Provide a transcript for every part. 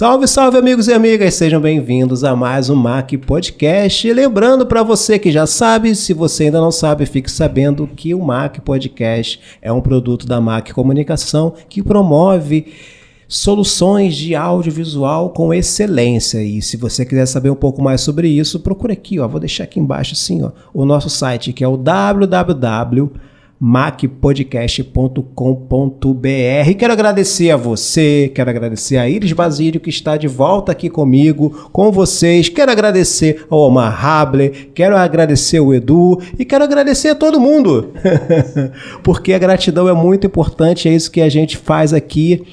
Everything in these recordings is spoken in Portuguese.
Salve, salve, amigos e amigas, sejam bem-vindos a mais um MAC Podcast. E lembrando para você que já sabe, se você ainda não sabe, fique sabendo que o MAC Podcast é um produto da MAC Comunicação que promove soluções de audiovisual com excelência. E se você quiser saber um pouco mais sobre isso, procure aqui, vou deixar aqui embaixo assim, o nosso site, que é o www.macpodcast.com.br. Quero agradecer a você, quero agradecer a Iris Basílio, que está de volta aqui comigo, com vocês. Quero agradecer ao Omar Habler, quero agradecer ao Edu e quero agradecer a todo mundo. Porque a gratidão é muito importante, é isso que a gente faz aqui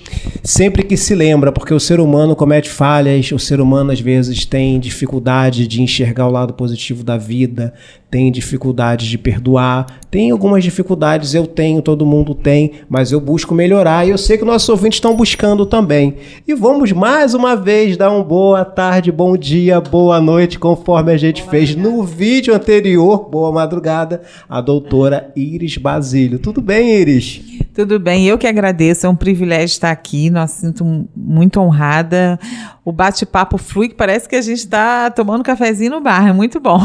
sempre que se lembra, porque o ser humano comete falhas, o ser humano às vezes tem dificuldade de enxergar o lado positivo da vida, tem dificuldade de perdoar, tem algumas dificuldades, eu tenho, todo mundo tem, mas eu busco melhorar e eu sei que nossos ouvintes estão buscando também. E vamos mais uma vez dar um boa tarde, bom dia, boa noite, conforme a gente fez no vídeo anterior, boa madrugada, a doutora Iris Basílio. Tudo bem, Iris? Tudo bem, eu que agradeço, é um privilégio estar aqui, me sinto muito honrada. O bate-papo flui, que parece que a gente está tomando um cafezinho no bar, é muito bom.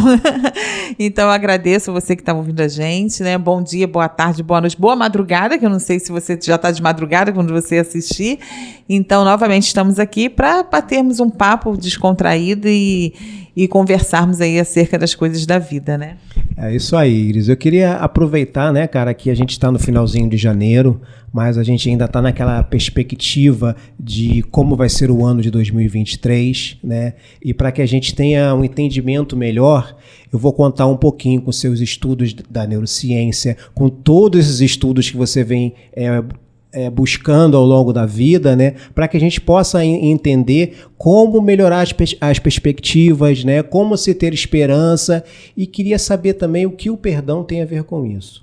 Então, eu agradeço você que está ouvindo a gente, né? Bom dia, boa tarde, boa noite, boa madrugada, que eu não sei se você já está de madrugada quando você assistir. Então, novamente, estamos aqui para batermos um papo descontraído e conversarmos aí acerca das coisas da vida, né? É isso aí, Iris. Eu queria aproveitar, né, cara, que a gente está no finalzinho de janeiro, mas a gente ainda está naquela perspectiva de como vai ser o ano de 2023, né? E para que a gente tenha um entendimento melhor, eu vou contar um pouquinho com seus estudos da neurociência, com todos esses estudos que você vem buscando ao longo da vida, né, para que a gente possa entender como melhorar as perspectivas, né, como se ter esperança, e queria saber também o que o perdão tem a ver com isso.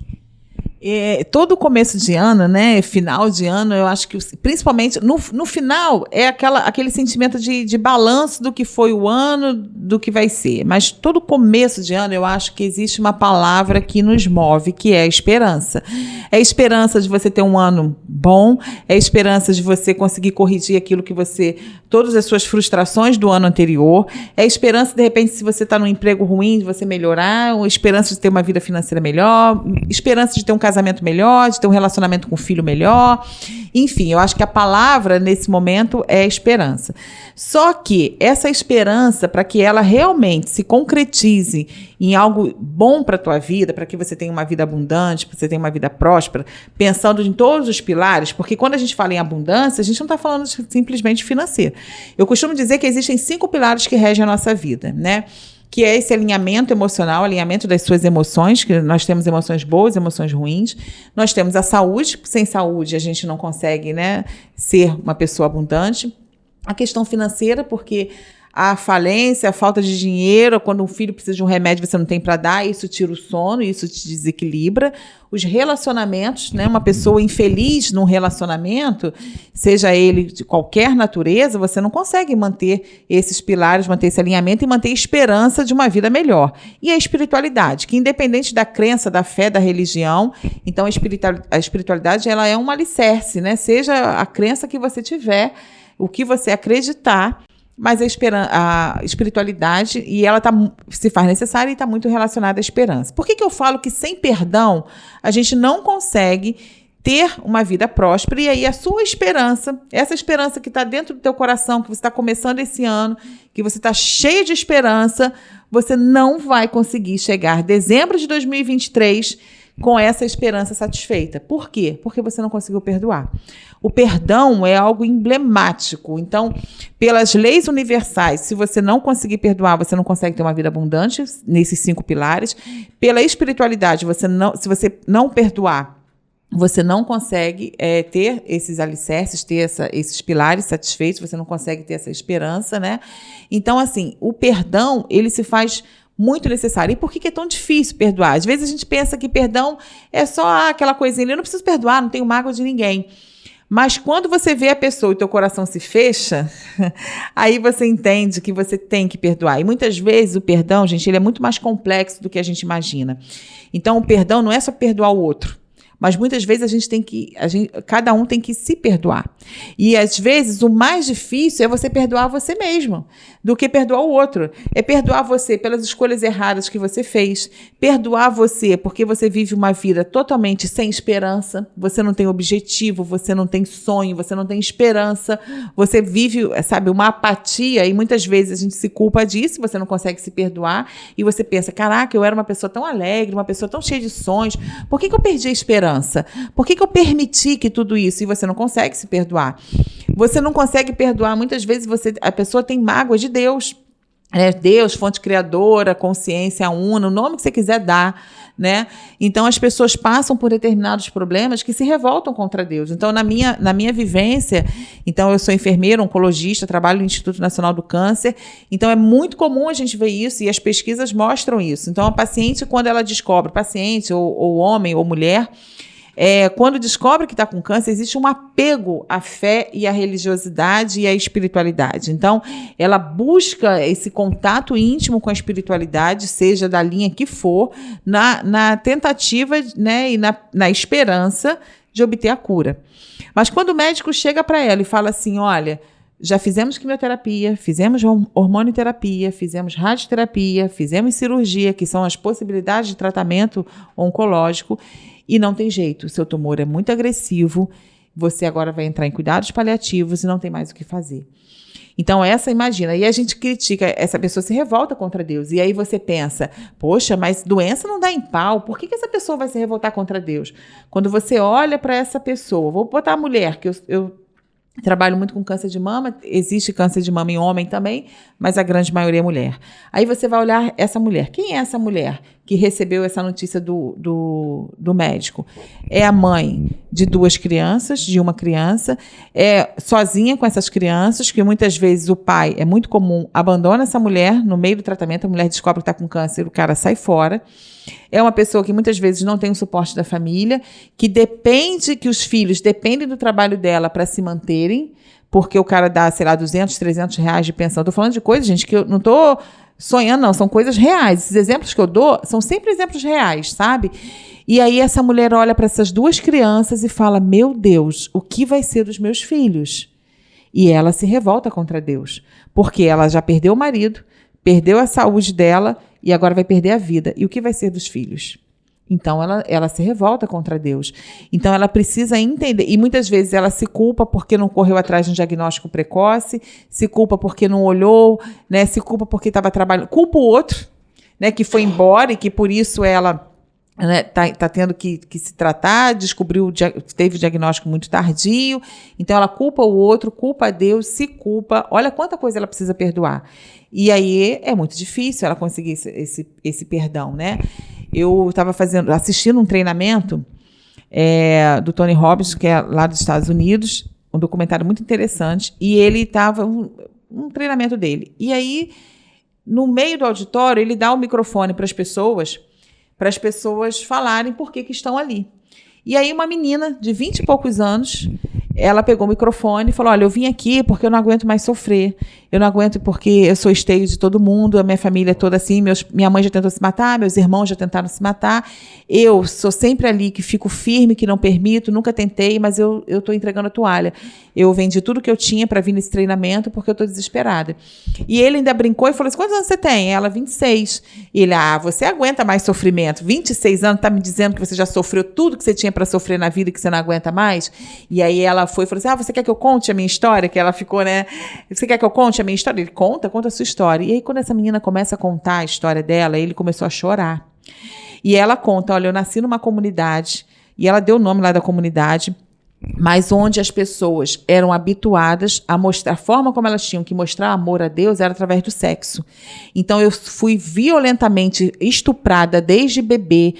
Todo começo de ano, né, final de ano, eu acho que principalmente no final é aquele sentimento de balanço do que foi o ano, do que vai ser. Mas todo começo de ano eu acho que existe uma palavra que nos move, que é a esperança. É a esperança de você ter um ano bom, é a esperança de você conseguir corrigir aquilo que todas as suas frustrações do ano anterior, é a esperança, de repente, se você está num emprego ruim, de você melhorar, a esperança de ter uma vida financeira melhor, esperança de ter um casamento melhor, de ter um relacionamento com o filho melhor. Enfim, eu acho que a palavra nesse momento é esperança. Só que essa esperança, para que ela realmente se concretize em algo bom para a tua vida, para que você tenha uma vida abundante, para que você tenha uma vida próspera, pensando em todos os pilares, porque quando a gente fala em abundância, a gente não está falando simplesmente financeiro. Eu costumo dizer que existem 5 pilares que regem a nossa vida, né? Que é esse alinhamento emocional, alinhamento das suas emoções, que nós temos emoções boas, emoções ruins. Nós temos a saúde, sem saúde a gente não consegue, né, ser uma pessoa abundante. A questão financeira, porque a falência, a falta de dinheiro, quando um filho precisa de um remédio você não tem para dar, isso tira o sono, isso te desequilibra. Os relacionamentos, né? Uma pessoa infeliz num relacionamento, seja ele de qualquer natureza, você não consegue manter esses pilares, manter esse alinhamento e manter a esperança de uma vida melhor. E a espiritualidade, que independente da crença, da fé, da religião, então a espiritualidade ela é um alicerce, né? Seja a crença que você tiver, o que você acreditar, mas a espiritualidade, e ela se faz necessária e está muito relacionada à esperança. Por que eu falo que sem perdão a gente não consegue ter uma vida próspera? E aí a sua esperança, essa esperança que está dentro do teu coração, que você está começando esse ano, que você está cheio de esperança, você não vai conseguir chegar dezembro de 2023 com essa esperança satisfeita. Por quê? Porque você não conseguiu perdoar. O perdão é algo emblemático. Então, pelas leis universais, se você não conseguir perdoar, você não consegue ter uma vida abundante nesses 5 pilares. Pela espiritualidade, se você não perdoar, você não consegue ter esses alicerces, ter esses pilares satisfeitos, você não consegue ter essa esperança, né? Então, assim, o perdão, ele se faz muito necessário. E por que é tão difícil perdoar? Às vezes a gente pensa que perdão é só aquela coisinha, eu não preciso perdoar, não tenho mágoa de ninguém. Mas quando você vê a pessoa e teu coração se fecha, aí você entende que você tem que perdoar. E muitas vezes o perdão, gente, ele é muito mais complexo do que a gente imagina. Então o perdão não é só perdoar o outro, mas muitas vezes cada um tem que se perdoar. E às vezes o mais difícil é você perdoar você mesmo do que perdoar o outro. É perdoar você pelas escolhas erradas que você fez, perdoar você porque você vive uma vida totalmente sem esperança, você não tem objetivo, você não tem sonho, você não tem esperança, você vive, sabe, uma apatia, e muitas vezes a gente se culpa disso, você não consegue se perdoar, e você pensa, caraca, eu era uma pessoa tão alegre, uma pessoa tão cheia de sonhos, por que eu perdi a esperança? Por que eu permiti que tudo isso? E você não consegue se perdoar. Você não consegue perdoar, muitas vezes a pessoa tem mágoa de Deus. Deus, fonte criadora, consciência una, o nome que você quiser dar, né? Então, as pessoas passam por determinados problemas que se revoltam contra Deus. Então, na minha vivência, então eu sou enfermeira, oncologista, trabalho no Instituto Nacional do Câncer, então é muito comum a gente ver isso, e as pesquisas mostram isso. Então, a paciente, quando ela descobre, paciente ou homem ou mulher, quando descobre que está com câncer, existe um apego à fé e à religiosidade e à espiritualidade. Então, ela busca esse contato íntimo com a espiritualidade, seja da linha que for, na tentativa, né, e na esperança de obter a cura. Mas quando o médico chega para ela e fala assim, olha, já fizemos quimioterapia, fizemos hormonioterapia, fizemos radioterapia, fizemos cirurgia, que são as possibilidades de tratamento oncológico, e não tem jeito, seu tumor é muito agressivo, você agora vai entrar em cuidados paliativos e não tem mais o que fazer. Então, imagina, e a gente critica, essa pessoa se revolta contra Deus, e aí você pensa, poxa, mas doença não dá em pau, por que essa pessoa vai se revoltar contra Deus? Quando você olha para essa pessoa, vou botar a mulher, que eu trabalho muito com câncer de mama, existe câncer de mama em homem também, mas a grande maioria é mulher. Aí você vai olhar essa mulher. Quem é essa mulher que recebeu essa notícia do médico? É a mãe de 2 crianças, de uma criança, é sozinha com essas crianças, que muitas vezes o pai, é muito comum, abandona essa mulher no meio do tratamento, a mulher descobre que está com câncer, o cara sai fora. É uma pessoa que muitas vezes não tem o suporte da família, que os filhos dependem do trabalho dela para se manterem, porque o cara dá, sei lá, 200, 300 reais de pensão. Estou falando de coisas, gente, que eu não estou sonhando, não, são coisas reais. Esses exemplos que eu dou são sempre exemplos reais, sabe? E aí essa mulher olha para essas 2 crianças e fala, meu Deus, o que vai ser dos meus filhos? E ela se revolta contra Deus, porque ela já perdeu o marido, perdeu a saúde dela e agora vai perder a vida. E o que vai ser dos filhos? Então, ela se revolta contra Deus. Então, ela precisa entender. E muitas vezes ela se culpa porque não correu atrás de um diagnóstico precoce, se culpa porque não olhou, né? Se culpa porque estava trabalhando. Culpa o outro, né? Que foi embora e que por isso ela tá tendo que se tratar, teve o diagnóstico muito tardio. Então, ela culpa o outro, culpa a Deus, se culpa. Olha quanta coisa ela precisa perdoar. E aí é muito difícil ela conseguir esse perdão, né? Eu estava assistindo um treinamento do Tony Robbins, que é lá dos Estados Unidos, um documentário muito interessante, e ele estava, um treinamento dele. E aí, no meio do auditório, ele dá o microfone para as pessoas falarem por que estão ali. E aí uma menina de 20 e poucos anos, ela pegou o microfone e falou, olha, eu vim aqui porque eu não aguento mais sofrer, eu não aguento porque eu sou esteio de todo mundo, a minha família é toda assim, minha mãe já tentou se matar, meus irmãos já tentaram se matar, eu sou sempre ali que fico firme, que não permito, nunca tentei, mas eu estou entregando a toalha. Eu vendi tudo que eu tinha para vir nesse treinamento porque eu estou desesperada. E ele ainda brincou e falou assim, quantos anos você tem? Ela, 26. E ele, você aguenta mais sofrimento, 26 anos, tá me dizendo que você já sofreu tudo que você tinha para sofrer na vida e que você não aguenta mais? E aí ela falou assim, você quer que eu conte a minha história? Que ela ficou, né? Você quer que eu conte a minha história? Ele, conta a sua história. E aí quando essa menina começa a contar a história dela, ele começou a chorar. E ela conta, olha, eu nasci numa comunidade, e ela deu o nome lá da comunidade, mas onde as pessoas eram habituadas a mostrar, a forma como elas tinham que mostrar amor a Deus era através do sexo. Então, eu fui violentamente estuprada desde bebê,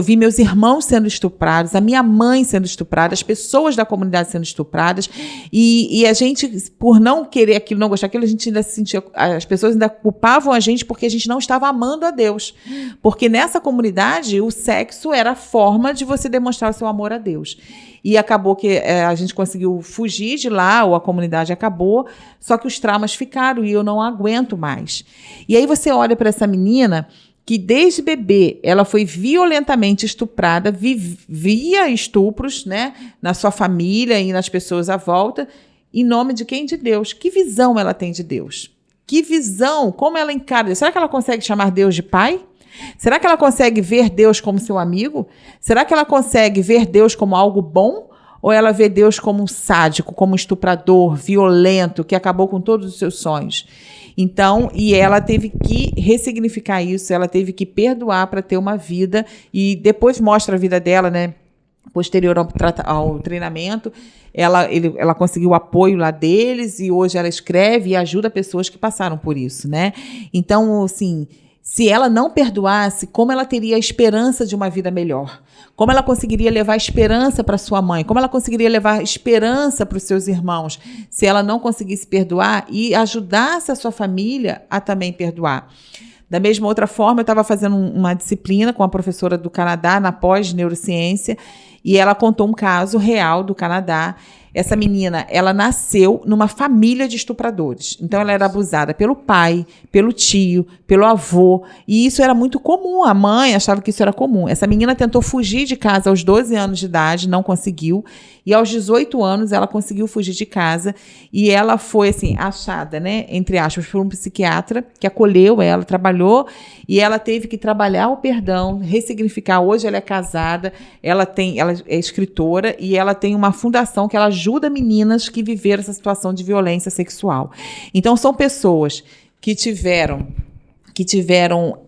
vi meus irmãos sendo estuprados, a minha mãe sendo estuprada, as pessoas da comunidade sendo estupradas, e a gente, por não querer aquilo, não gostar daquilo, a gente ainda se sentia, as pessoas ainda culpavam a gente porque a gente não estava amando a Deus. Porque nessa comunidade, o sexo era a forma de você demonstrar o seu amor a Deus. E acabou que a gente conseguiu fugir de lá, ou a comunidade acabou, só que os traumas ficaram e eu não aguento mais. E aí você olha para essa menina que desde bebê ela foi violentamente estuprada, vivia estupros, né, na sua família e nas pessoas à volta, em nome de quem? De Deus. Que visão ela tem de Deus? Que visão? Como ela encara? Será que ela consegue chamar Deus de pai? Será que ela consegue ver Deus como seu amigo? Será que ela consegue ver Deus como algo bom? Ou ela vê Deus como um sádico, como um estuprador, violento, que acabou com todos os seus sonhos? Então, e ela teve que ressignificar isso, ela teve que perdoar para ter uma vida, e depois mostra a vida dela, né? Posterior ao treinamento, ela conseguiu o apoio lá deles, e hoje ela escreve e ajuda pessoas que passaram por isso, né? Então, assim, se ela não perdoasse, como ela teria a esperança de uma vida melhor? Como ela conseguiria levar esperança para sua mãe? Como ela conseguiria levar esperança para os seus irmãos? Se ela não conseguisse perdoar e ajudasse a sua família a também perdoar. Da mesma outra forma, eu estava fazendo uma disciplina com a professora do Canadá, na pós-neurociência, e ela contou um caso real do Canadá. Essa menina, ela nasceu numa família de estupradores. Então, ela era abusada pelo pai, pelo tio, pelo avô. E isso era muito comum. A mãe achava que isso era comum. Essa menina tentou fugir de casa aos 12 anos de idade, não conseguiu. E aos 18 anos, ela conseguiu fugir de casa. E ela foi, assim, achada, né, entre aspas, por um psiquiatra que acolheu ela, trabalhou. E ela teve que trabalhar o perdão, ressignificar. Hoje ela é casada, ela é escritora e ela tem uma fundação que ela ajuda meninas que viveram essa situação de violência sexual. Então, são pessoas que tiveram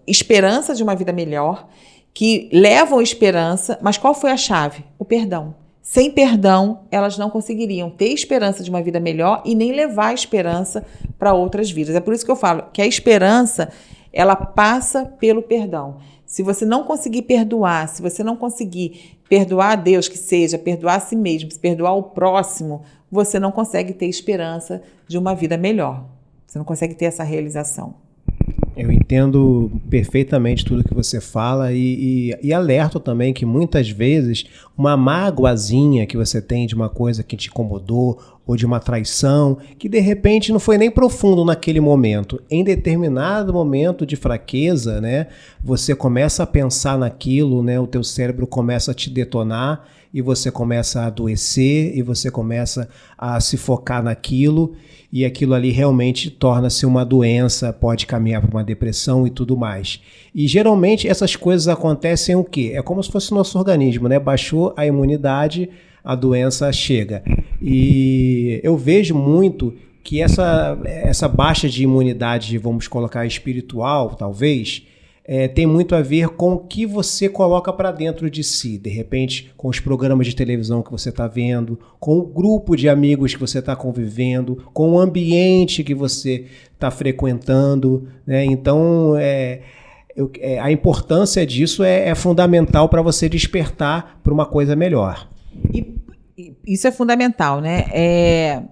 esperança de uma vida melhor, que levam esperança, mas qual foi a chave? O perdão. Sem perdão, elas não conseguiriam ter esperança de uma vida melhor e nem levar a esperança para outras vidas. É por isso que eu falo que a esperança, ela passa pelo perdão. Se você não conseguir perdoar, se você não conseguir perdoar a Deus, que seja, perdoar a si mesmo, perdoar o próximo, você não consegue ter esperança de uma vida melhor. Você não consegue ter essa realização. Eu entendo perfeitamente tudo que você fala e alerto também que muitas vezes uma mágoazinha que você tem de uma coisa que te incomodou ou de uma traição, que de repente não foi nem profundo naquele momento. Em determinado momento de fraqueza, né, você começa a pensar naquilo, né, o teu cérebro começa a te detonar e você começa a adoecer e você começa a se focar naquilo e aquilo ali realmente torna-se uma doença, pode caminhar para uma depressão e tudo mais. E geralmente essas coisas acontecem o quê? É como se fosse o nosso organismo, né? Baixou a imunidade, a doença chega. E eu vejo muito que essa baixa de imunidade, vamos colocar espiritual, talvez, tem muito a ver com o que você coloca para dentro de si. De repente, com os programas de televisão que você está vendo, com o grupo de amigos que você está convivendo, com o ambiente que você está frequentando, né? Então, a importância disso é fundamental para você despertar para uma coisa melhor. E isso é fundamental, né?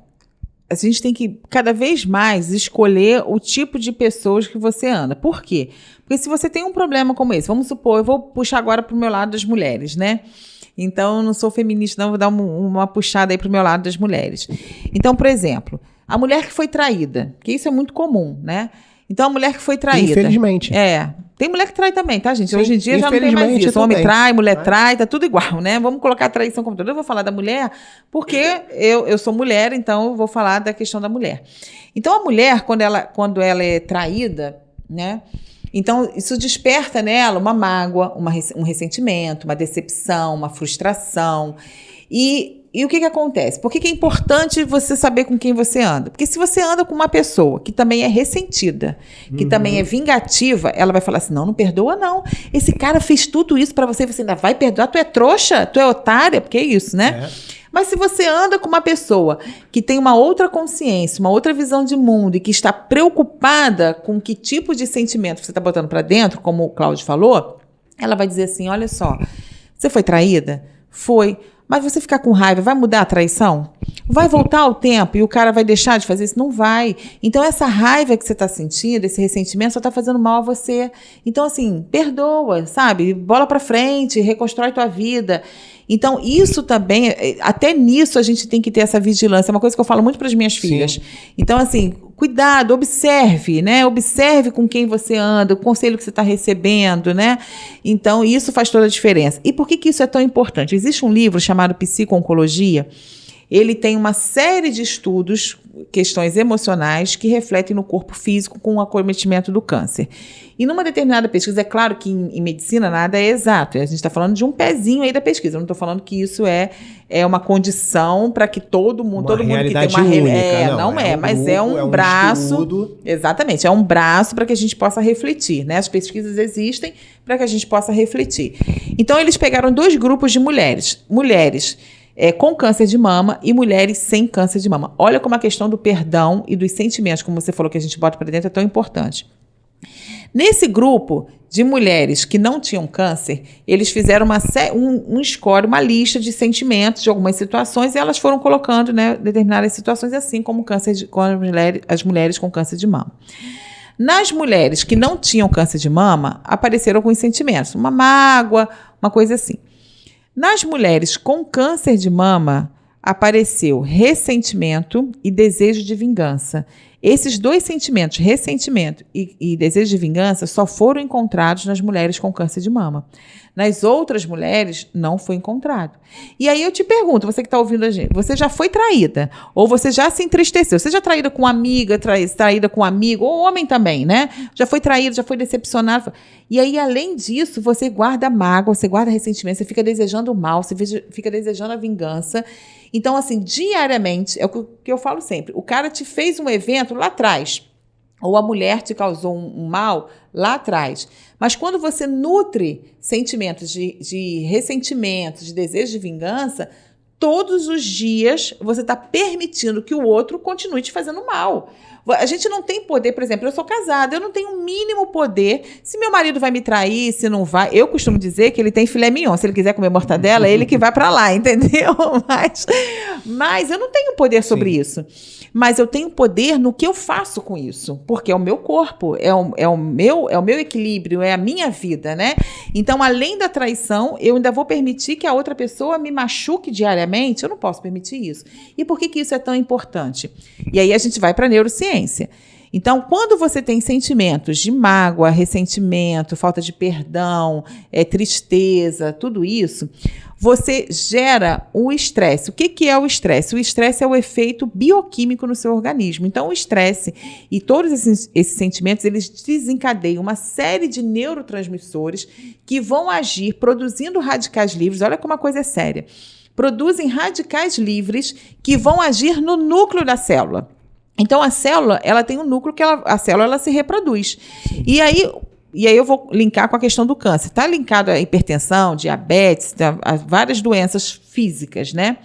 A gente tem que, cada vez mais, escolher o tipo de pessoas que você anda. Por quê? Porque se você tem um problema como esse, vamos supor, eu vou puxar agora para o meu lado das mulheres, né? Então, eu não sou feminista, não, vou dar uma puxada aí para o meu lado das mulheres. Então, por exemplo, a mulher que foi traída, que isso é muito comum, né? Então, a mulher que foi traída... Infelizmente. Tem mulher que trai também, tá, gente? Sim, hoje em dia já não tem mais isso. Também. Homem trai, mulher trai, tá tudo igual, né? Vamos colocar a traição como toda. Eu vou falar da mulher porque eu sou mulher, então eu vou falar da questão da mulher. Então, a mulher, quando ela é traída, né? Então, isso desperta nela uma mágoa, um ressentimento, uma decepção, uma frustração. E o que acontece? Por que é importante você saber com quem você anda? Porque se você anda com uma pessoa que também é ressentida, que também é vingativa, ela vai falar assim, não perdoa não. Esse cara fez tudo isso pra você e você ainda vai perdoar? Tu é trouxa? Tu é otária? Porque é isso, né? Mas se você anda com uma pessoa que tem uma outra consciência, uma outra visão de mundo e que está preocupada com que tipo de sentimento você está botando pra dentro, como o Cláudio falou, ela vai dizer assim, olha só, você foi traída? Foi. Mas você ficar com raiva, vai mudar a traição? Vai voltar ao tempo e o cara vai deixar de fazer isso? Não vai. Então, essa raiva que você está sentindo, esse ressentimento, só está fazendo mal a você. Então, assim, perdoa, sabe? Bola para frente, reconstrói tua vida. Então, isso também, até nisso a gente tem que ter essa vigilância. É uma coisa que eu falo muito para as minhas filhas. Então, assim, cuidado, observe, né? Observe com quem você anda, o conselho que você está recebendo, né? Então, isso faz toda a diferença. E por que isso é tão importante? Existe um livro chamado Psico-Oncologia. Ele tem uma série de estudos, questões emocionais, que refletem no corpo físico com o acometimento do câncer. E numa determinada pesquisa, é claro que em medicina nada é exato, a gente está falando de um pezinho aí da pesquisa, eu não estou falando que isso é uma condição para que todo mundo que tem uma única, mas é um braço. Estudo. Exatamente, é um braço para que a gente possa refletir, né? As pesquisas existem para que a gente possa refletir. Então, eles pegaram 2 grupos de mulheres com câncer de mama e mulheres sem câncer de mama. Olha como a questão do perdão e dos sentimentos, como você falou que a gente bota para dentro, é tão importante. Nesse grupo de mulheres que não tinham câncer, eles fizeram um score, uma lista de sentimentos de algumas situações, e elas foram colocando, né, determinadas situações, assim como as mulheres com câncer de mama. Nas mulheres que não tinham câncer de mama, apareceram alguns sentimentos, uma mágoa, uma coisa assim. Nas mulheres com câncer de mama, apareceu ressentimento e desejo de vingança. Esses 2 sentimentos, ressentimento e desejo de vingança, só foram encontrados nas mulheres com câncer de mama. Nas outras mulheres, não foi encontrado. E aí eu te pergunto, você que está ouvindo a gente, você já foi traída? Ou você já se entristeceu? Você já traída com amiga, traída com amigo, ou homem também, né? Já foi traído, já foi decepcionado. E aí, além disso, você guarda mágoa, você guarda ressentimento, você fica desejando o mal, você fica desejando a vingança. Então, assim, diariamente, é o que eu falo sempre, o cara te fez um evento lá atrás, ou a mulher te causou um mal lá atrás. Mas quando você nutre sentimentos de ressentimento, de desejo de vingança, todos os dias você está permitindo que o outro continue te fazendo mal. A gente não tem poder, por exemplo, eu sou casada, eu não tenho o mínimo poder. Se meu marido vai me trair, se não vai, eu costumo dizer que ele tem filé mignon. Se ele quiser comer mortadela, é ele que vai para lá, entendeu? Mas eu não tenho poder sobre isso. Mas eu tenho poder no que eu faço com isso, porque é o meu corpo, é o meu equilíbrio, é a minha vida, né? Então, além da traição, eu ainda vou permitir que a outra pessoa me machuque diariamente? Eu não posso permitir isso. E por que isso é tão importante? E aí a gente vai para a neurociência. Então, quando você tem sentimentos de mágoa, ressentimento, falta de perdão, tristeza, tudo isso, você gera o estresse. O que é o estresse? O estresse é o efeito bioquímico no seu organismo. Então, o estresse e todos esses sentimentos, eles desencadeiam uma série de neurotransmissores que vão agir produzindo radicais livres. Olha como a coisa é séria. Produzem radicais livres que vão agir no núcleo da célula. Então, a célula, ela tem um núcleo que a célula ela se reproduz. E aí eu vou linkar com a questão do câncer. Está linkado a hipertensão, diabetes, a várias doenças físicas, né?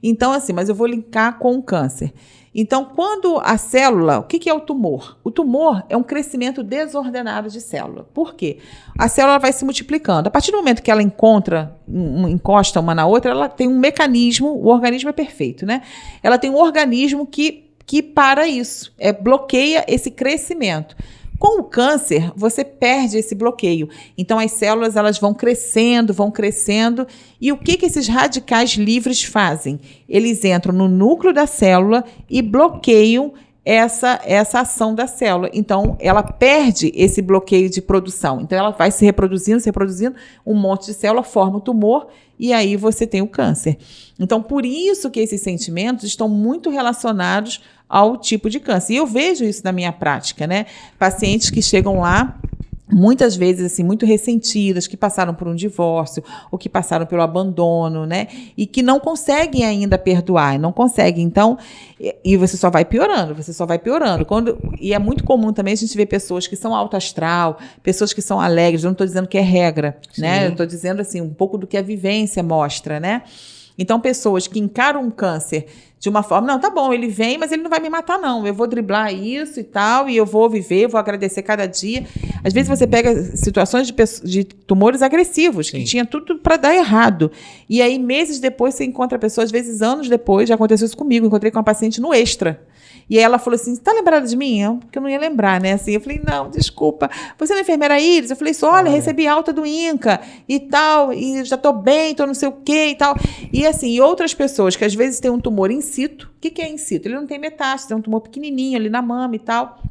Então, assim, mas eu vou linkar com o câncer. Então, quando a célula... O que é o tumor? O tumor é um crescimento desordenado de célula. Por quê? A célula vai se multiplicando. A partir do momento que ela encosta uma na outra, ela tem um mecanismo... O organismo é perfeito, né? Ela tem um organismo que para isso, bloqueia esse crescimento. Com o câncer, você perde esse bloqueio. Então, as células elas vão crescendo. E o que esses radicais livres fazem? Eles entram no núcleo da célula e bloqueiam essa ação da célula. Então, ela perde esse bloqueio de produção. Então, ela vai se reproduzindo, um monte de célula forma o tumor e aí você tem o câncer. Então, por isso que esses sentimentos estão muito relacionados ao tipo de câncer. E eu vejo isso na minha prática, né? Pacientes que chegam lá, muitas vezes assim, muito ressentidas, que passaram por um divórcio, ou que passaram pelo abandono, né? E que não conseguem ainda perdoar, não conseguem. Então, e você só vai piorando. E é muito comum também a gente ver pessoas que são alto astral, pessoas que são alegres. Eu não estou dizendo que é regra, né? Eu estou dizendo assim, um pouco do que a vivência mostra, né? Então, pessoas que encaram um câncer de uma forma, não, tá bom, ele vem, mas ele não vai me matar, não. Eu vou driblar isso e tal, e eu vou viver, vou agradecer cada dia. Às vezes você pega situações de tumores agressivos, que tinha tudo para dar errado. E aí, meses depois, você encontra a pessoa, às vezes anos depois, já aconteceu isso comigo, encontrei com uma paciente no Extra. E aí ela falou assim, tá lembrada de mim? Porque eu não ia lembrar, né? Assim, eu falei, não, desculpa. Você não é enfermeira Iris? Eu falei, olha, recebi alta do INCA e tal, e já tô bem, tô não sei o quê e tal. E assim, e outras pessoas que às vezes têm um tumor in situ. O que é in situ? Ele não tem metástase, é um tumor pequenininho ali na mama e tal,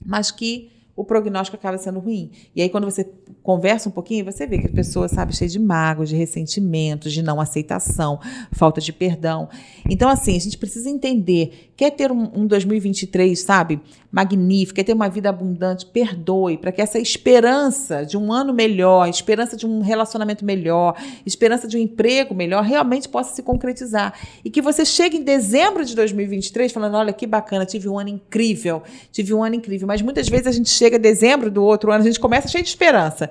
mas que o prognóstico acaba sendo ruim. E aí, quando você conversa um pouquinho, você vê que a pessoa, sabe, cheia de mágoas, de ressentimentos, de não aceitação, falta de perdão. Então, assim, a gente precisa entender, quer ter um 2023, sabe, magnífico, quer ter uma vida abundante, perdoe, para que essa esperança de um ano melhor, esperança de um relacionamento melhor, esperança de um emprego melhor, realmente possa se concretizar. E que você chegue em dezembro de 2023 falando, olha, que bacana, tive um ano incrível, mas muitas vezes a gente chega em dezembro do outro ano, a gente começa cheio de esperança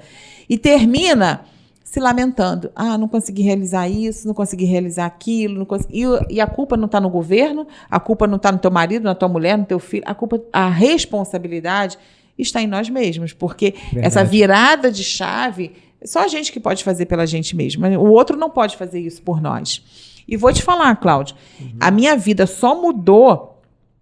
e termina se lamentando. Ah, não consegui realizar isso, não consegui realizar aquilo, não consegui... E a culpa não está no governo, a culpa não está no teu marido, na tua mulher, no teu filho, a responsabilidade está em nós mesmos, porque essa virada de chave, só a gente que pode fazer pela gente mesmo, o outro não pode fazer isso por nós. E vou te falar, Cláudio, a minha vida só mudou,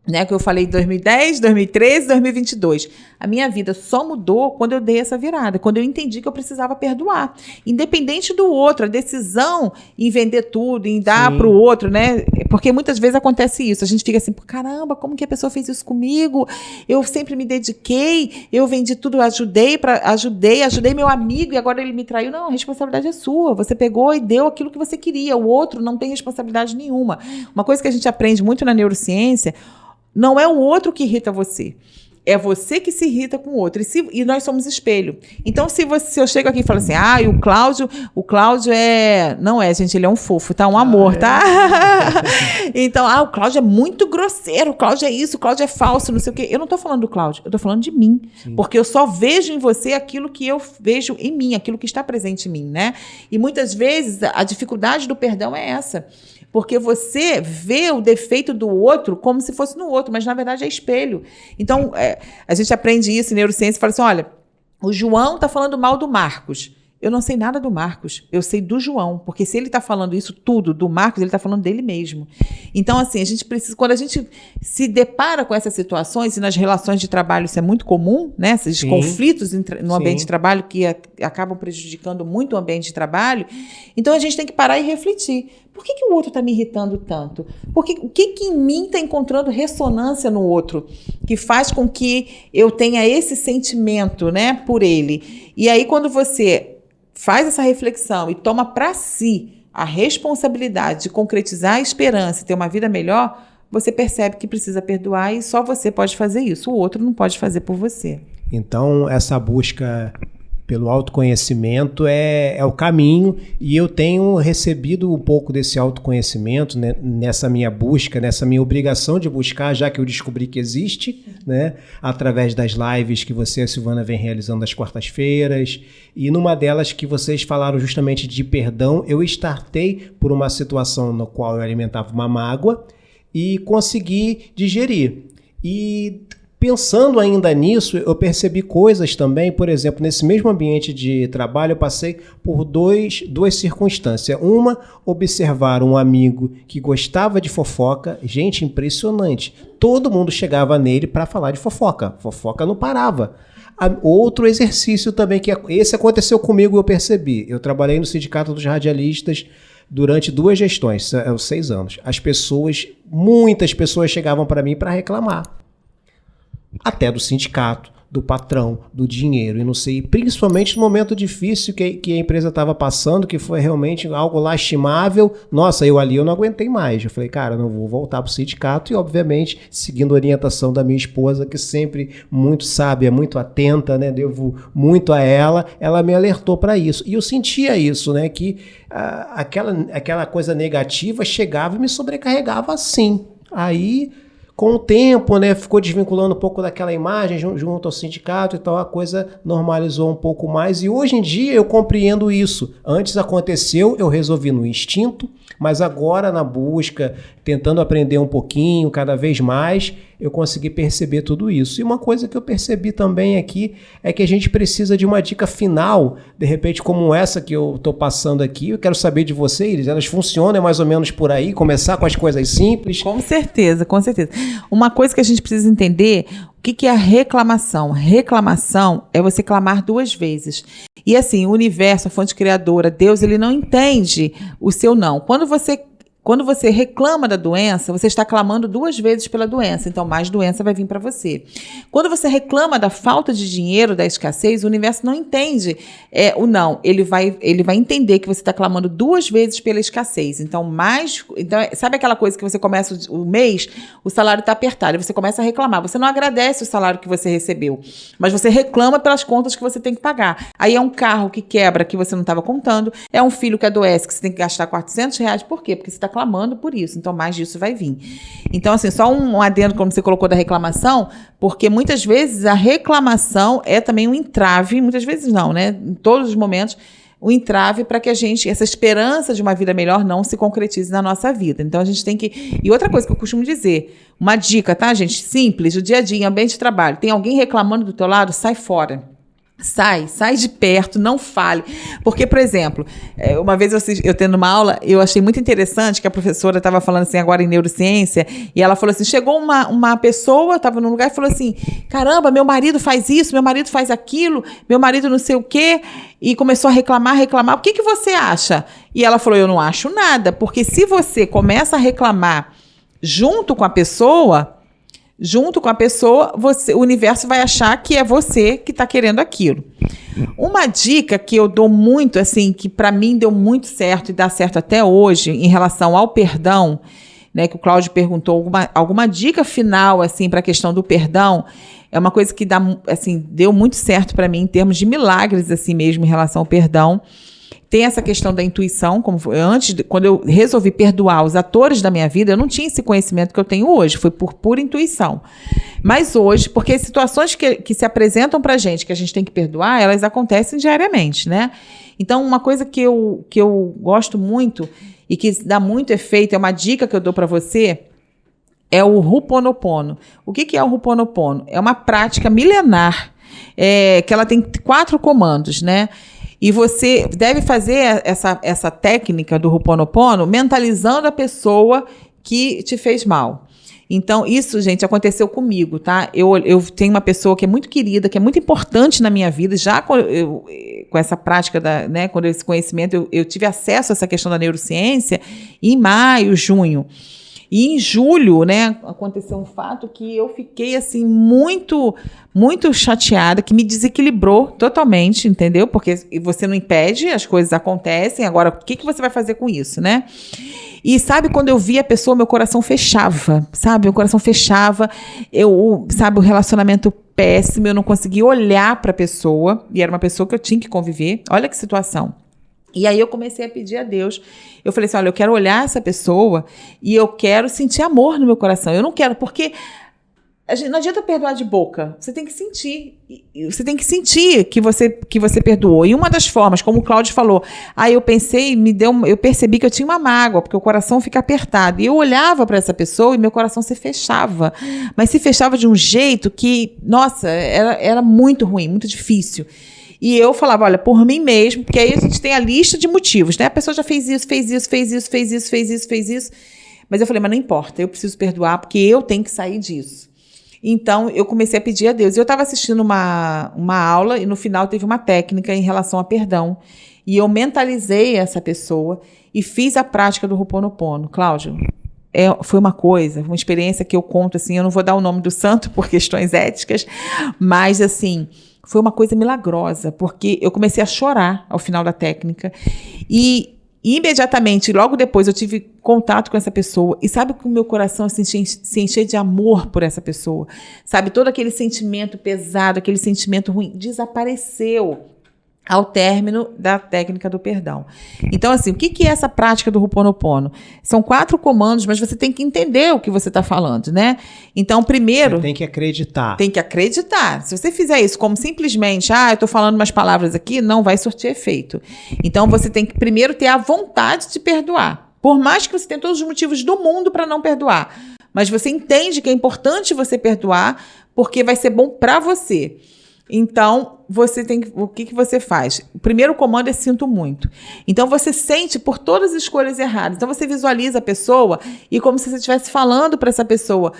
né, que eu falei 2010, 2013, 2022. A minha vida só mudou quando eu dei essa virada, quando eu entendi que eu precisava perdoar. Independente do outro, a decisão em vender tudo, em dar para o outro, né? Porque muitas vezes acontece isso. A gente fica assim, caramba, como que a pessoa fez isso comigo? Eu sempre me dediquei, eu vendi tudo, ajudei meu amigo e agora ele me traiu. Não, a responsabilidade é sua. Você pegou e deu aquilo que você queria. O outro não tem responsabilidade nenhuma. Uma coisa que a gente aprende muito na neurociência, não é o outro que irrita você. É você que se irrita com o outro. E nós somos espelho. Então, se eu chego aqui e falo assim, e o Cláudio é... Não é, gente, ele é um fofo, tá? Um amor, tá? Então, o Cláudio é muito grosseiro, o Cláudio é isso, o Cláudio é falso, não sei o quê. Eu não tô falando do Cláudio, eu tô falando de mim. Sim. Porque eu só vejo em você aquilo que eu vejo em mim, aquilo que está presente em mim, né? E muitas vezes a dificuldade do perdão é essa. Porque você vê o defeito do outro como se fosse no outro, mas na verdade é espelho. Então, a gente aprende isso em neurociência e fala assim, olha, o João está falando mal do Marcos. Eu não sei nada do Marcos, eu sei do João, porque se ele está falando isso tudo do Marcos, ele está falando dele mesmo. Então, assim, a gente precisa, quando a gente se depara com essas situações, e nas relações de trabalho isso é muito comum, né? Esses conflitos no ambiente de trabalho que acabam prejudicando muito o ambiente de trabalho, então a gente tem que parar e refletir. Por que o outro está me irritando tanto? O que em mim está encontrando ressonância no outro, que faz com que eu tenha esse sentimento, né, por ele? E aí, quando você faz essa reflexão e toma para si a responsabilidade de concretizar a esperança e ter uma vida melhor, você percebe que precisa perdoar e só você pode fazer isso. O outro não pode fazer por você. Então, essa busca pelo autoconhecimento é o caminho, e eu tenho recebido um pouco desse autoconhecimento, né, nessa minha busca, nessa minha obrigação de buscar, já que eu descobri que existe, né, através das lives que você e a Silvana vem realizando às quartas-feiras, e numa delas que vocês falaram justamente de perdão, eu startei por uma situação na qual eu alimentava uma mágoa e consegui digerir. E pensando ainda nisso, eu percebi coisas também, por exemplo, nesse mesmo ambiente de trabalho, eu passei por duas circunstâncias. Uma, observar um amigo que gostava de fofoca. Gente, impressionante. Todo mundo chegava nele para falar de fofoca. Fofoca não parava. Outro exercício também, que esse aconteceu comigo, eu percebi. Eu trabalhei no Sindicato dos Radialistas durante 2 gestões, 6 anos. Muitas pessoas chegavam para mim para reclamar. Até do sindicato, do patrão, do dinheiro, e não sei, principalmente no momento difícil que a empresa estava passando, que foi realmente algo lastimável. Nossa, eu não aguentei mais. Eu falei, cara, não vou voltar para o sindicato, e obviamente, seguindo a orientação da minha esposa, que sempre muito sábia, muito atenta, né, devo muito a ela me alertou para isso. E eu sentia isso, né, que aquela coisa negativa chegava e me sobrecarregava assim. Aí, com o tempo, né, ficou desvinculando um pouco daquela imagem junto ao sindicato e tal, a coisa normalizou um pouco mais, e hoje em dia eu compreendo isso. Antes aconteceu, eu resolvi no instinto, Mas agora, na busca, tentando aprender um pouquinho, cada vez mais, eu consegui perceber tudo isso. E uma coisa que eu percebi também aqui é que a gente precisa de uma dica final, de repente como essa que eu estou passando aqui. Eu quero saber de vocês, elas funcionam mais ou menos por aí? Começar com as coisas simples? Com certeza, com certeza. Uma coisa que a gente precisa entender, o que é a reclamação? Reclamação é você clamar 2 vezes. E assim, o universo, a fonte criadora, Deus, ele não entende o seu não. Quando você reclama da doença, você está clamando 2 vezes pela doença, então mais doença vai vir para você. Quando você reclama da falta de dinheiro, da escassez, o universo não entende o não. Ele vai entender que você está clamando 2 vezes pela escassez. Então, sabe aquela coisa que você começa o mês, o salário está apertado, e você começa a reclamar. Você não agradece o salário que você recebeu, mas você reclama pelas contas que você tem que pagar. Aí é um carro que quebra, que você não estava contando, é um filho que adoece, que você tem que gastar R$400. Por quê? Porque você está clamando por isso, então mais disso vai vir. Então, assim, só um adendo, como você colocou, da reclamação, porque muitas vezes a reclamação é também um entrave, muitas vezes não, né? Em todos os momentos, um entrave para que essa esperança de uma vida melhor não se concretize na nossa vida. Então, a gente tem que... E outra coisa que eu costumo dizer, uma dica, tá, gente? Simples, o dia a dia, ambiente de trabalho, tem alguém reclamando do teu lado, sai fora. Sai de perto, não fale. Porque, por exemplo, uma vez eu tendo uma aula, eu achei muito interessante que a professora estava falando assim agora em neurociência, e ela falou assim, chegou uma pessoa, estava num lugar e falou assim, caramba, meu marido faz isso, meu marido faz aquilo, meu marido não sei o quê, e começou a reclamar, o que você acha? E ela falou, eu não acho nada, porque se você começa a reclamar junto com a pessoa, o universo vai achar que é você que está querendo aquilo. Uma dica que eu dou muito, assim, que para mim deu muito certo e dá certo até hoje, em relação ao perdão, né, que o Cláudio perguntou, alguma dica final, assim, para a questão do perdão, é uma coisa que deu muito certo para mim em termos de milagres, assim mesmo, em relação ao perdão. Tem essa questão da intuição, quando eu resolvi perdoar os atores da minha vida, eu não tinha esse conhecimento que eu tenho hoje, foi por pura intuição. Mas hoje, porque as situações que se apresentam pra gente, que a gente tem que perdoar, elas acontecem diariamente, né? Então, uma coisa que eu gosto muito e que dá muito efeito, é uma dica que eu dou para você, é o Ho'oponopono. O que é o Ho'oponopono? É uma prática milenar, que ela tem 4 comandos, né? E você deve fazer essa técnica do Ho'oponopono mentalizando a pessoa que te fez mal. Então, isso, gente, aconteceu comigo, tá? Eu tenho uma pessoa que é muito querida, que é muito importante na minha vida, já com essa prática, né, com esse conhecimento, eu tive acesso a essa questão da neurociência em maio, junho. E em julho, né, aconteceu um fato que eu fiquei, assim, muito, muito chateada, que me desequilibrou totalmente, entendeu? Porque você não impede, as coisas acontecem. Agora, o que você vai fazer com isso, né? E sabe, quando eu vi a pessoa, meu coração fechava, sabe? Meu coração fechava, sabe, o relacionamento péssimo, eu não conseguia olhar para a pessoa, e era uma pessoa que eu tinha que conviver. Olha que situação. E aí eu comecei a pedir a Deus. Eu falei assim, olha, eu quero olhar essa pessoa e eu quero sentir amor no meu coração. Eu não quero, porque não adianta perdoar de boca. Você tem que sentir. Você tem que sentir que você perdoou. E uma das formas, como o Cláudio falou, eu pensei, eu percebi que eu tinha uma mágoa, porque o coração fica apertado. E eu olhava para essa pessoa e meu coração se fechava. Mas se fechava de um jeito que, nossa, era muito ruim, muito difícil. E eu falava, olha, por mim mesmo, porque aí a gente tem a lista de motivos, né? A pessoa já fez isso. Mas eu falei, mas não importa, eu preciso perdoar, porque eu tenho que sair disso. Então, eu comecei a pedir a Deus. Eu estava assistindo uma aula e no final teve uma técnica em relação a perdão. E eu mentalizei essa pessoa e fiz a prática do Ho'oponopono. Cláudio, foi uma experiência que eu conto, assim, eu não vou dar o nome do santo por questões éticas, mas, assim, foi uma coisa milagrosa, porque eu comecei a chorar ao final da técnica e imediatamente, logo depois, eu tive contato com essa pessoa e sabe que o meu coração se encheu de amor por essa pessoa, sabe, todo aquele sentimento pesado, aquele sentimento ruim, desapareceu ao término da técnica do perdão. Então, assim, o que é essa prática do Ho'oponopono? São 4 comandos, mas você tem que entender o que você está falando, né? Então, primeiro... Você tem que acreditar. Tem que acreditar. Se você fizer isso como simplesmente, eu estou falando umas palavras aqui, não vai surtir efeito. Então, você tem que primeiro ter a vontade de perdoar. Por mais que você tenha todos os motivos do mundo para não perdoar. Mas você entende que é importante você perdoar, porque vai ser bom para você. Então, o que você faz? O primeiro comando é sinto muito. Então, você sente por todas as escolhas erradas. Então, você visualiza a pessoa e como se você estivesse falando para essa pessoa.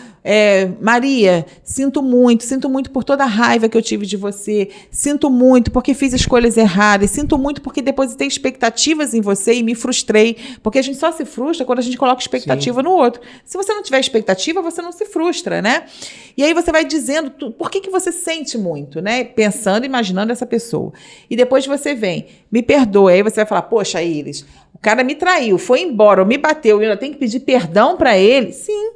Maria, sinto muito por toda a raiva que eu tive de você. Sinto muito porque fiz escolhas erradas. Sinto muito porque depositei expectativas em você e me frustrei. Porque a gente só se frustra quando a gente coloca expectativa no outro. Se você não tiver expectativa, você não se frustra, né? E aí você vai dizendo por que você sente muito, né? Pensando, imaginando essa pessoa. E depois você vem, me perdoa. Aí você vai falar, poxa, Iris, o cara me traiu, foi embora, ou me bateu, e eu tenho que pedir perdão para ele? Sim.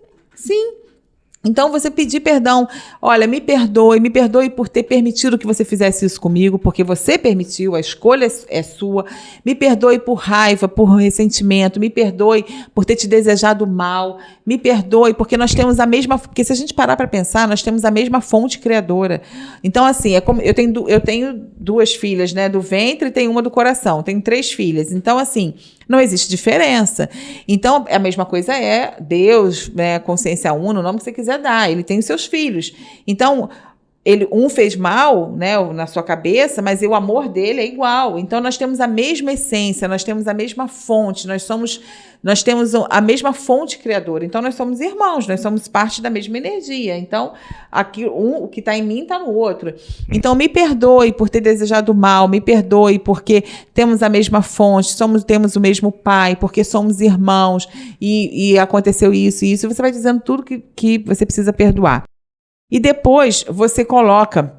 Então, você pedir perdão, olha, me perdoe por ter permitido que você fizesse isso comigo, porque você permitiu, a escolha é sua. Me perdoe por raiva, por ressentimento, me perdoe por ter te desejado mal, me perdoe, porque nós temos a mesma, porque se a gente parar para pensar, nós temos a mesma fonte criadora. Então, assim, é como eu tenho 2 filhas, né, do ventre e tenho uma do coração, tenho 3 filhas. Então, assim, não existe diferença. Então, a mesma coisa é Deus, né, consciência una, o nome que você quiser dar. Ele tem os seus filhos. Então, um fez mal, né, na sua cabeça, mas o amor dele é igual. Então, nós temos a mesma essência, nós temos a mesma fonte, nós temos a mesma fonte criadora. Então, nós somos irmãos, nós somos parte da mesma energia. Então, o que está em mim está no outro. Então, me perdoe por ter desejado mal, me perdoe porque temos a mesma fonte, temos o mesmo pai, porque somos irmãos e aconteceu isso e isso. E você vai dizendo tudo que você precisa perdoar. E depois você coloca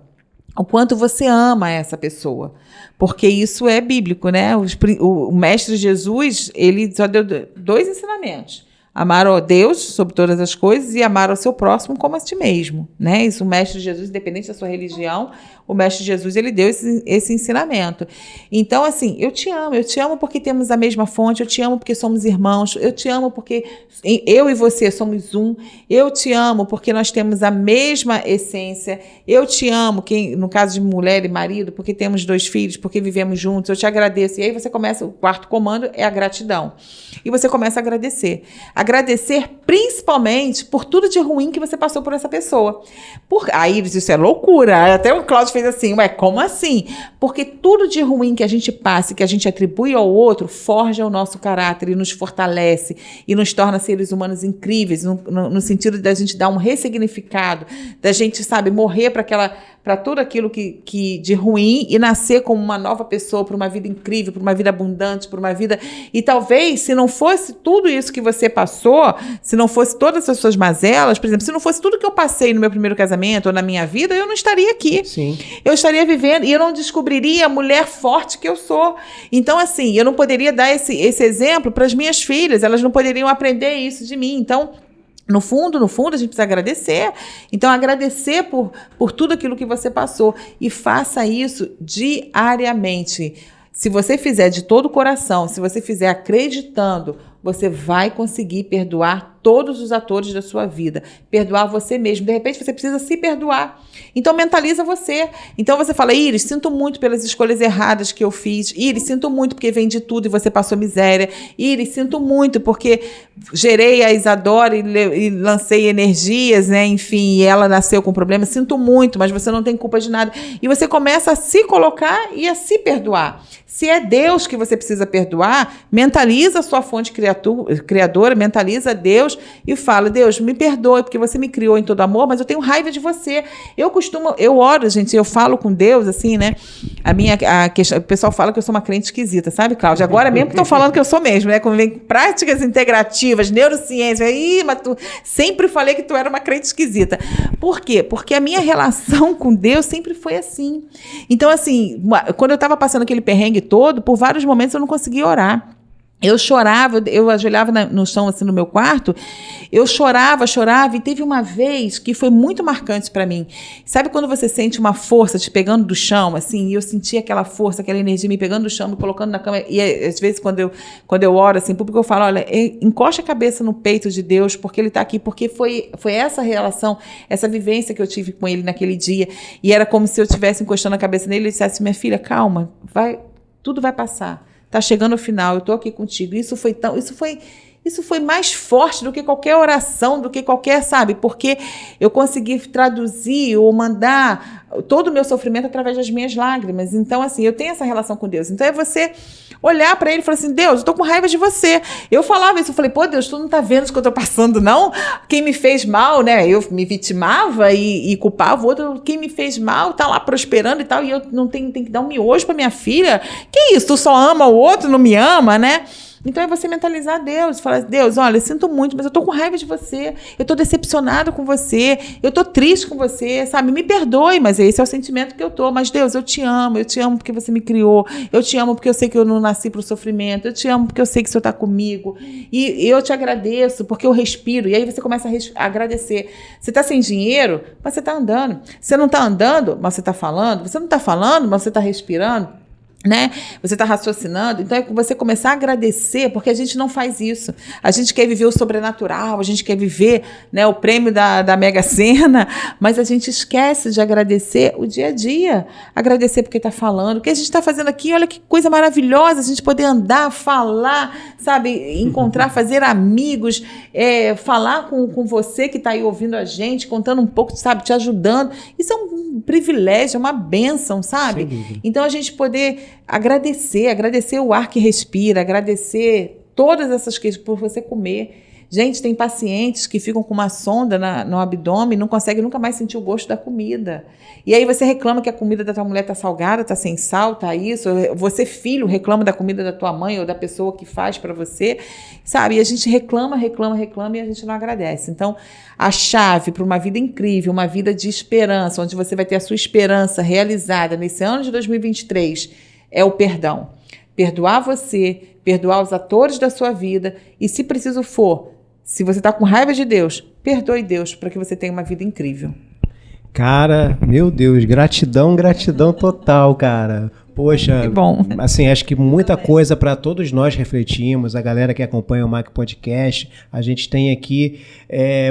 o quanto você ama essa pessoa. Porque isso é bíblico, né? O Mestre Jesus, ele só deu 2 ensinamentos. Amar a Deus sobre todas as coisas e amar ao seu próximo como a ti mesmo, né? Isso o Mestre Jesus, independente da sua religião, o Mestre Jesus, ele deu esse ensinamento. Então, assim, eu te amo porque temos a mesma fonte, eu te amo porque somos irmãos, eu te amo porque eu e você somos um, eu te amo porque nós temos a mesma essência, eu te amo, no caso de mulher e marido, porque temos 2 filhos, porque vivemos juntos, eu te agradeço. E aí você começa, o 4º comando é a gratidão. E você começa a agradecer. Agradecer principalmente por tudo de ruim que você passou por essa pessoa. Aí isso é loucura. Até o Cláudio fez assim, como assim? Porque tudo de ruim que a gente passa e que a gente atribui ao outro forja o nosso caráter e nos fortalece e nos torna seres humanos incríveis no sentido da gente dar um ressignificado, da gente, sabe, morrer para tudo aquilo que de ruim e nascer como uma nova pessoa, para uma vida incrível, para uma vida abundante, para uma vida... E talvez, se não fosse tudo isso que você passou, se não fosse todas as suas mazelas, por exemplo, se não fosse tudo que eu passei no meu primeiro casamento ou na minha vida, eu não estaria aqui. Sim. Eu estaria vivendo e eu não descobriria a mulher forte que eu sou. Então, assim, eu não poderia dar esse exemplo para as minhas filhas, elas não poderiam aprender isso de mim. Então, no fundo, a gente precisa agradecer. Então, agradecer por tudo aquilo que você passou. E faça isso diariamente. Se você fizer de todo o coração, se você fizer acreditando, você vai conseguir perdoar todos os atores da sua vida. Perdoar você mesmo. De repente, você precisa se perdoar. Então, mentaliza você. Então, você fala, Iris, sinto muito pelas escolhas erradas que eu fiz. Iris, sinto muito porque vendi tudo e você passou miséria. Iris, sinto muito porque gerei a Isadora e lancei energias, né? Enfim, e ela nasceu com problemas. Sinto muito, mas você não tem culpa de nada. E você começa a se colocar e a se perdoar. Se é Deus que você precisa perdoar, mentaliza a sua fonte criadora, mentaliza Deus e fala, Deus, me perdoe, porque você me criou em todo amor, mas eu tenho raiva de você. Eu oro, gente, eu falo com Deus, assim, né? O pessoal fala que eu sou uma crente esquisita, sabe, Cláudia? Agora mesmo que estão falando que eu sou mesmo, né? Quando vem práticas integrativas, neurociência, mas tu sempre falei que tu era uma crente esquisita. Por quê? Porque a minha relação com Deus sempre foi assim. Então, assim, quando eu estava passando aquele perrengue todo, por vários momentos eu não conseguia orar. Eu chorava, eu ajoelhava no chão, assim, no meu quarto, eu chorava, e teve uma vez que foi muito marcante para mim. Sabe quando você sente uma força te pegando do chão, assim, e eu sentia aquela força, aquela energia me pegando do chão, me colocando na cama, e às vezes quando eu oro, assim, público, eu falo, olha, encosta a cabeça no peito de Deus, porque Ele está aqui, porque foi essa relação, essa vivência que eu tive com Ele naquele dia, e era como se eu estivesse encostando a cabeça nele e ele dissesse, minha filha, calma, tudo vai passar. tá chegando ao final, eu tô aqui contigo. Isso foi mais forte do que qualquer oração, do que qualquer, sabe? Porque eu consegui traduzir ou mandar todo o meu sofrimento através das minhas lágrimas. Então, assim, eu tenho essa relação com Deus. Então, é você olhar para ele e falar assim, Deus, eu tô com raiva de você. Eu falava isso, eu falei, pô, Deus, tu não tá vendo o que eu tô passando, não? Quem me fez mal, né? Eu me vitimava e culpava o outro. Quem me fez mal tá lá prosperando e tal, e eu não tenho que dar um miojo pra minha filha? Que isso? Tu só ama o outro, não me ama, né? Então é você mentalizar Deus, falar, Deus, olha, eu sinto muito, mas eu tô com raiva de você, eu tô decepcionado com você, eu tô triste com você, sabe? Me perdoe, mas esse é o sentimento que eu tô. Mas Deus, eu te amo porque você me criou, eu te amo porque eu sei que eu não nasci pro sofrimento, eu te amo porque eu sei que o Senhor tá comigo, e eu te agradeço porque eu respiro. E aí você começa a agradecer. Você tá sem dinheiro, mas você tá andando. Você não tá andando, mas você tá falando. Você não tá falando, mas você tá respirando. Né? Você está raciocinando, então é você começar a agradecer, porque a gente não faz isso. A gente quer viver o sobrenatural, a gente quer viver, né, o prêmio da Mega Sena, mas a gente esquece de agradecer o dia a dia. Agradecer porque está falando. O que a gente está fazendo aqui, olha que coisa maravilhosa, a gente poder andar, falar, sabe, encontrar, fazer amigos, falar com você que está aí ouvindo a gente, contando um pouco, sabe, te ajudando. Isso é um privilégio, é uma bênção, sabe? Então a gente poder agradecer o ar que respira, agradecer todas essas coisas por você comer. Gente, tem pacientes que ficam com uma sonda no abdômen e não conseguem nunca mais sentir o gosto da comida. E aí você reclama que a comida da tua mulher está salgada, está sem sal, está isso. Você, filho, reclama da comida da tua mãe ou da pessoa que faz para você, sabe? E a gente reclama e a gente não agradece. Então, a chave para uma vida incrível, uma vida de esperança, onde você vai ter a sua esperança realizada nesse ano de 2023, é o perdão. Perdoar você, perdoar os atores da sua vida e, se preciso for, se você está com raiva de Deus, perdoe Deus para que você tenha uma vida incrível. Cara, meu Deus, gratidão total, cara. Poxa, que bom. Assim, acho que muita coisa para todos nós refletirmos, a galera que acompanha o Mac Podcast, a gente tem aqui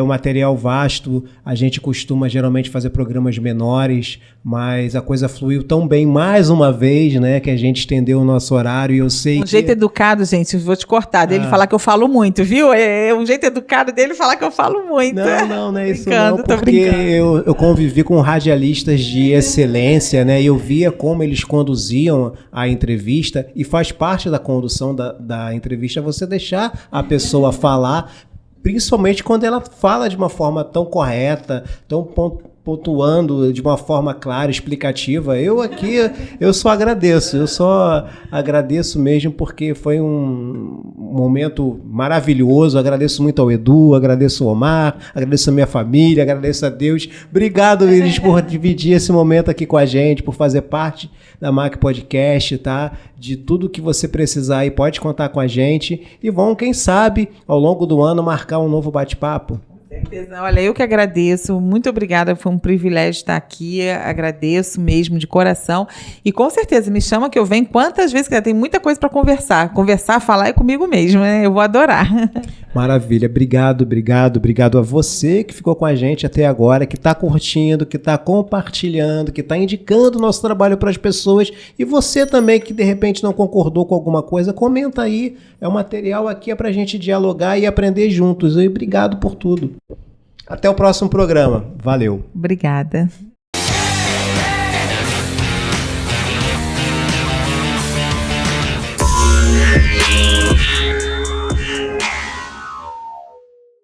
um material vasto, a gente costuma geralmente fazer programas menores, mas a coisa fluiu tão bem mais uma vez, né, que a gente estendeu o nosso horário e eu sei um jeito educado, gente, vou te cortar, dele falar que eu falo muito, viu? É um jeito educado dele falar que eu falo muito. Não é isso não, porque eu convivi com radialistas de excelência, né, e eu via como eles conduziam a entrevista, e faz parte da condução da entrevista você deixar a pessoa falar, principalmente quando ela fala de uma forma tão correta, tão pontuando de uma forma clara, explicativa. Eu só agradeço mesmo, porque foi um momento maravilhoso. Agradeço muito ao Edu, agradeço ao Omar, agradeço a minha família, agradeço a Deus. Obrigado, Iris, por dividir esse momento aqui com a gente, por fazer parte da Mac Podcast, tá? De tudo que você precisar aí, pode contar com a gente. E vamos, quem sabe, ao longo do ano, marcar um novo bate-papo. Certeza. Olha, eu que agradeço, muito obrigada, foi um privilégio estar aqui, agradeço mesmo de coração, e com certeza me chama que eu venho quantas vezes quiser, tem muita coisa para conversar, falar é comigo mesmo, né? Eu vou adorar. Maravilha, obrigado a você que ficou com a gente até agora, que está curtindo, que está compartilhando, que está indicando o nosso trabalho para as pessoas, e você também que de repente não concordou com alguma coisa, comenta aí, é um material aqui para a gente dialogar e aprender juntos, e obrigado por tudo. Até o próximo programa, valeu. Obrigada.